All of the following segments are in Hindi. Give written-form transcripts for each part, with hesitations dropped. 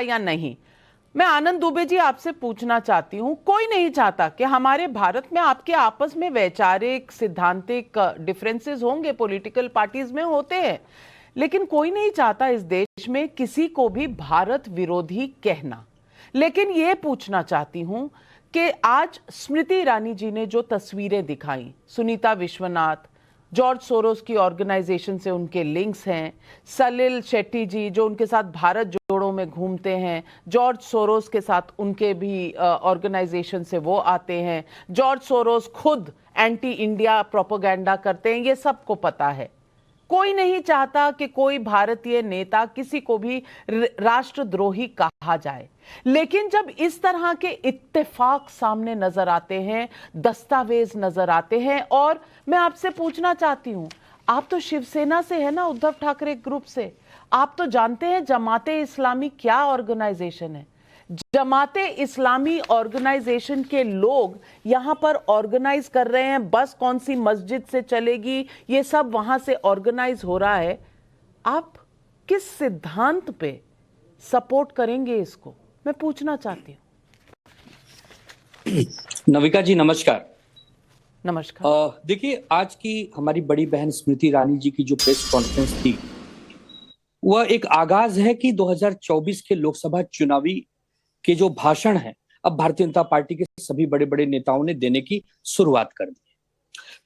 या नहीं। मैं आनंद दुबे जी आपसे पूछना चाहती हूं, कोई नहीं चाहता कि हमारे भारत में आपके आपस में वैचारिक सिद्धांतिक डिफरेंसेस होंगे, पॉलिटिकल पार्टीज में होते हैं, लेकिन कोई नहीं चाहता इस देश में किसी को भी भारत विरोधी कहना। लेकिन यह पूछना चाहती हूं कि आज स्मृति ईरानी जी ने जो तस्वीरें दिखाई, सुनीता विश्वनाथ, जॉर्ज सोरोस की ऑर्गेनाइजेशन से उनके लिंक्स हैं, सलिल शेट्टी जी जो उनके साथ भारत जोड़ो में घूमते हैं, जॉर्ज सोरोस के साथ उनके भी ऑर्गेनाइजेशन से वो आते हैं, जॉर्ज सोरोस खुद एंटी इंडिया प्रोपेगेंडा करते हैं, ये सबको पता है। कोई नहीं चाहता कि कोई भारतीय नेता किसी को भी राष्ट्रद्रोही कहा जाए, लेकिन जब इस तरह के इत्तेफाक सामने नजर आते हैं, दस्तावेज नजर आते हैं, और मैं आपसे पूछना चाहती हूं, आप तो शिवसेना से है ना, उद्धव ठाकरे ग्रुप से, आप तो जानते हैं जमाते इस्लामी क्या ऑर्गेनाइजेशन है। जमाते इस्लामी ऑर्गेनाइजेशन के लोग यहां पर ऑर्गेनाइज कर रहे हैं, बस कौन सी मस्जिद से चलेगी, ये सब वहां से ऑर्गेनाइज हो रहा है। आप किस सिद्धांत पे सपोर्ट करेंगे इसको, मैं पूछना चाहती हूं। नविका जी नमस्कार। नमस्कार। देखिए, आज की हमारी बड़ी बहन स्मृति ईरानी जी की जो प्रेस कॉन्फ्रेंस थी, वह एक आगाज है कि 2024 के लोकसभा चुनावी के जो भाषण है, अब भारतीय जनता पार्टी के सभी बड़े बड़े नेताओं ने देने की शुरुआत कर दी।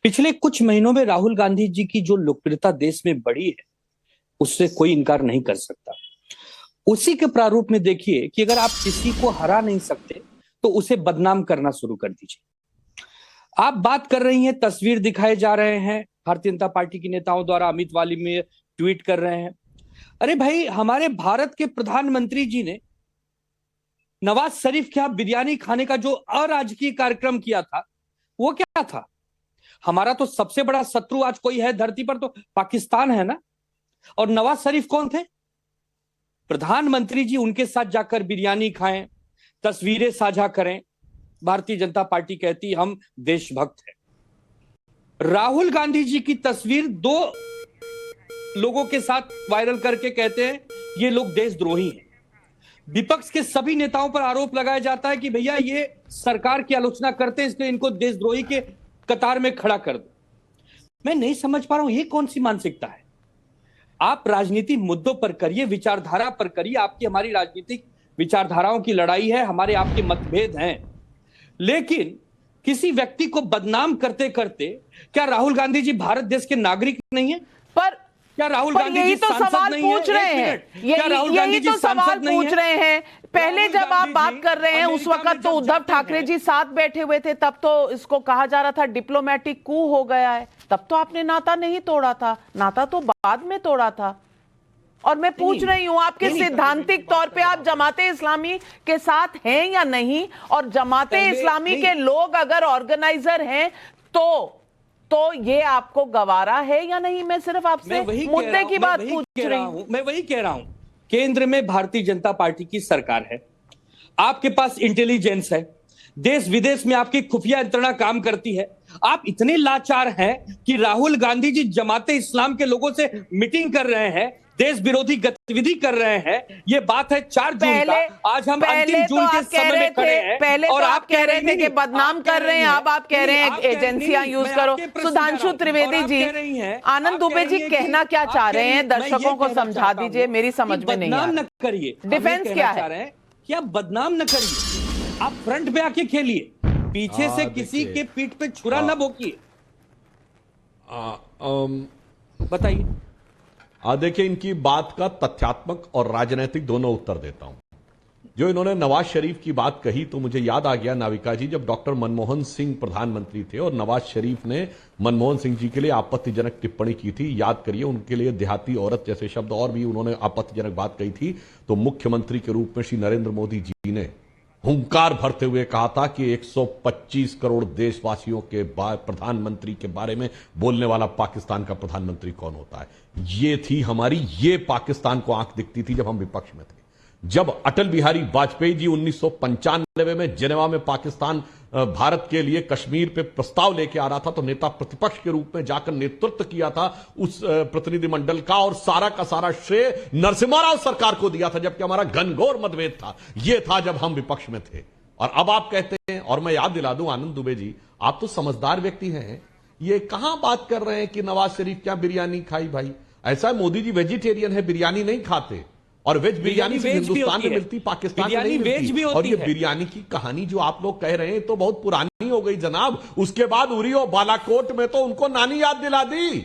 पिछले कुछ महीनों में राहुल गांधी जी की जो लोकप्रियता देश में बढ़ी है, उससे कोई इनकार नहीं कर सकता। उसी के प्रारूप में देखिए कि अगर आप किसी को हरा नहीं सकते तो उसे बदनाम करना शुरू कर दीजिए। आप बात कर रही हैं, तस्वीर दिखाए जा रहे हैं भारतीय जनता पार्टी के नेताओं द्वारा, अमित वाली में ट्वीट कर रहे हैं। अरे भाई, हमारे भारत के प्रधानमंत्री जी ने नवाज शरीफ के यहां बिरयानी खाने का जो अराजकीय कार्यक्रम किया था, वो क्या था? हमारा तो सबसे बड़ा शत्रु आज कोई है धरती पर तो पाकिस्तान है ना। और नवाज शरीफ कौन थे? प्रधानमंत्री जी उनके साथ जाकर बिरयानी खाएं, तस्वीरें साझा करें। भारतीय जनता पार्टी कहती हम देशभक्त हैं। राहुल गांधी जी की तस्वीर दो लोगों के साथ वायरल करके कहते हैं ये लोग देशद्रोही हैं। विपक्ष के सभी नेताओं पर आरोप लगाया जाता है कि भैया ये सरकार की आलोचना करते हैं, इसलिए इनको देशद्रोही के कतार में खड़ा कर दो। मैं नहीं समझ पा रहा हूं ये कौन सी मानसिकता है। आप राजनीति मुद्दों पर करिए, विचारधारा पर करिए। आपकी हमारी राजनीतिक विचारधाराओं की लड़ाई है, हमारे आपके मतभेद हैं, लेकिन किसी व्यक्ति को बदनाम करते करते क्या राहुल गांधी जी भारत देश के नागरिक नहीं है? पर क्या राहुल गांधी जी सवाल पूछ रहे हैं? यही तो सवाल पूछ रहे हैं। पहले जब आप बात कर रहे हैं उस वक्त तो उद्धव ठाकरे जी साथ बैठे हुए थे, तब तो इसको कहा जा रहा था डिप्लोमेटिक कू हो गया है, तब तो आपने नाता नहीं तोड़ा था, नाता तो बाद में तोड़ा था। और मैं पूछ रही हूं, आपके सैद्धांतिक तौर पे आप जमाते इस्लामी के साथ हैं या नहीं? और जमाते इस्लामी के लोग अगर ऑर्गेनाइजर हैं तो ये आपको गवारा है या नहीं? मैं सिर्फ आपसे मुद्दे की बात पूछ रही हूं। मैं वही कह रहा हूं, केंद्र में भारतीय जनता पार्टी की सरकार है, आपके पास इंटेलिजेंस है, देश विदेश में आपकी खुफिया यंत्रणा काम करती है। आप इतने लाचार हैं कि राहुल गांधी जी जमाते इस्लाम के लोगों से मीटिंग कर रहे हैं, देश विरोधी गतिविधि कर रहे हैं। ये बात है 4 जून का। आज हम अंतिम जून के समय में खड़े हैं। पहले और आप कह रहे थे कि बदनाम कर रहे हैं, अब आप कह रहे हैं एजेंसियां यूज करो। सुधांशु त्रिवेदी जी, आनंद दुबे जी कहना क्या चाह रहे हैं, दर्शकों को समझा दीजिए, मेरी समझ में नहीं आ रहा। करिए, डिफेंस क्या है कि आप बदनाम न करिए, आप फ्रंट पे आके खेलिए, पीछे से किसी के पीठ पे छुरा न भोंकिए। बताइए। देखिए, इनकी बात का तथ्यात्मक और राजनीतिक दोनों उत्तर देता हूं। जो इन्होंने नवाज शरीफ की बात कही तो मुझे याद आ गया, नाविका जी, जब डॉक्टर मनमोहन सिंह प्रधानमंत्री थे और नवाज शरीफ ने मनमोहन सिंह जी के लिए आपत्तिजनक टिप्पणी की थी, याद करिए, उनके लिए देहाती औरत जैसे शब्द और भी उन्होंने आपत्तिजनक बात कही थी, तो मुख्यमंत्री के रूप में श्री नरेंद्र मोदी जी ने हुंकार भरते हुए कहा था कि 125 करोड़ देशवासियों के प्रधानमंत्री के बारे में बोलने वाला पाकिस्तान का प्रधानमंत्री कौन होता है। ये थी हमारी, ये पाकिस्तान को आंख दिखती थी जब हम विपक्ष में थे। जब अटल बिहारी वाजपेयी जी 1995 में जिनेवा में पाकिस्तान भारत के लिए कश्मीर पे प्रस्ताव लेके आ रहा था, तो नेता प्रतिपक्ष के रूप में जाकर नेतृत्व किया था उस प्रतिनिधिमंडल का, और सारा का सारा श्रेय नरसिम्हा राव सरकार को दिया था, जबकि हमारा घनघोर मतभेद था। यह था जब हम विपक्ष में थे। और अब आप कहते हैं, और मैं याद दिला दूं आनंद दुबे जी, आप तो समझदार व्यक्ति हैं, ये कहां बात कर रहे हैं कि नवाज शरीफ क्या बिरयानी खाई? भाई ऐसा है, मोदी जी वेजिटेरियन है, बिरयानी नहीं खाते, और वेज बिरयानी सिर्फ हिंदुस्तान में मिलती, पाकिस्तान में नहीं मिलती। और ये बिरयानी की कहानी जो आप लोग कह रहे हैं तो बहुत पुरानी हो गई जनाब। उसके बाद उरी और बालाकोट में तो उनको नानी याद दिला दी,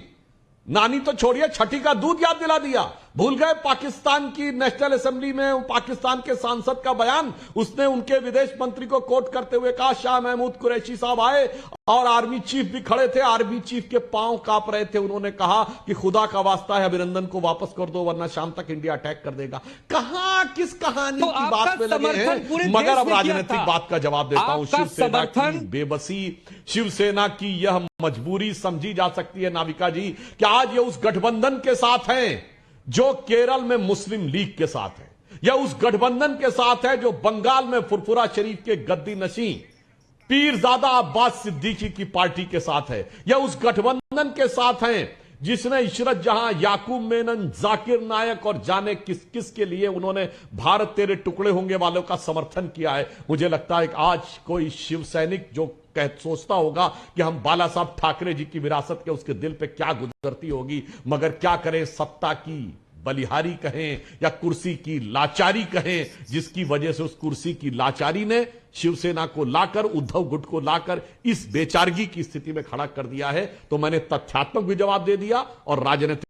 नानी तो छोड़िए, छठी का दूध याद दिला दिया। भूल गए पाकिस्तान की नेशनल असेंबली में पाकिस्तान के सांसद का बयान, उसने उनके विदेश मंत्री को कोट करते हुए कहा, शाह महमूद कुरैशी साहब आए और आर्मी चीफ भी खड़े थे, आर्मी चीफ के पांव कांप रहे थे, उन्होंने कहा कि खुदा का वास्ता है अभिनंदन को वापस कर दो वरना शाम तक इंडिया अटैक कर देगा। कहां किस कहानी तो की बात में लगे हैं? मगर अब राजनीतिक बात का जवाब देता हूं। शिवसेना की बेबसी, शिवसेना की यह मजबूरी समझी जा सकती है नाविका जी, कि आज ये उस गठबंधन के साथ हैं जो केरल में मुस्लिम लीग के साथ है, या उस गठबंधन के साथ है जो बंगाल में फुरफुरा शरीफ के गद्दी नशी पीरजादा अब्बास सिद्दीकी की पार्टी के साथ है, या उस गठबंधन के साथ हैं जिसने इशरत जहां, याकूब मेनन, जाकिर नायक और जाने किस किस के लिए उन्होंने भारत तेरे टुकड़े होंगे वालों का समर्थन किया है। मुझे लगता है कि आज कोई शिव सैनिक जो सोचता होगा कि हम बाला साहब ठाकरे जी की विरासत के, उसके दिल पे क्या गुजरती होगी। मगर क्या करें, सत्ता की बलिहारी कहें या कुर्सी की लाचारी कहें, जिसकी वजह से उस कुर्सी की लाचारी ने शिवसेना को लाकर, उद्धव गुट को लाकर इस बेचारगी की स्थिति में खड़ा कर दिया है। तो मैंने तथ्यात्मक भी जवाब दे दिया और राजनीतिक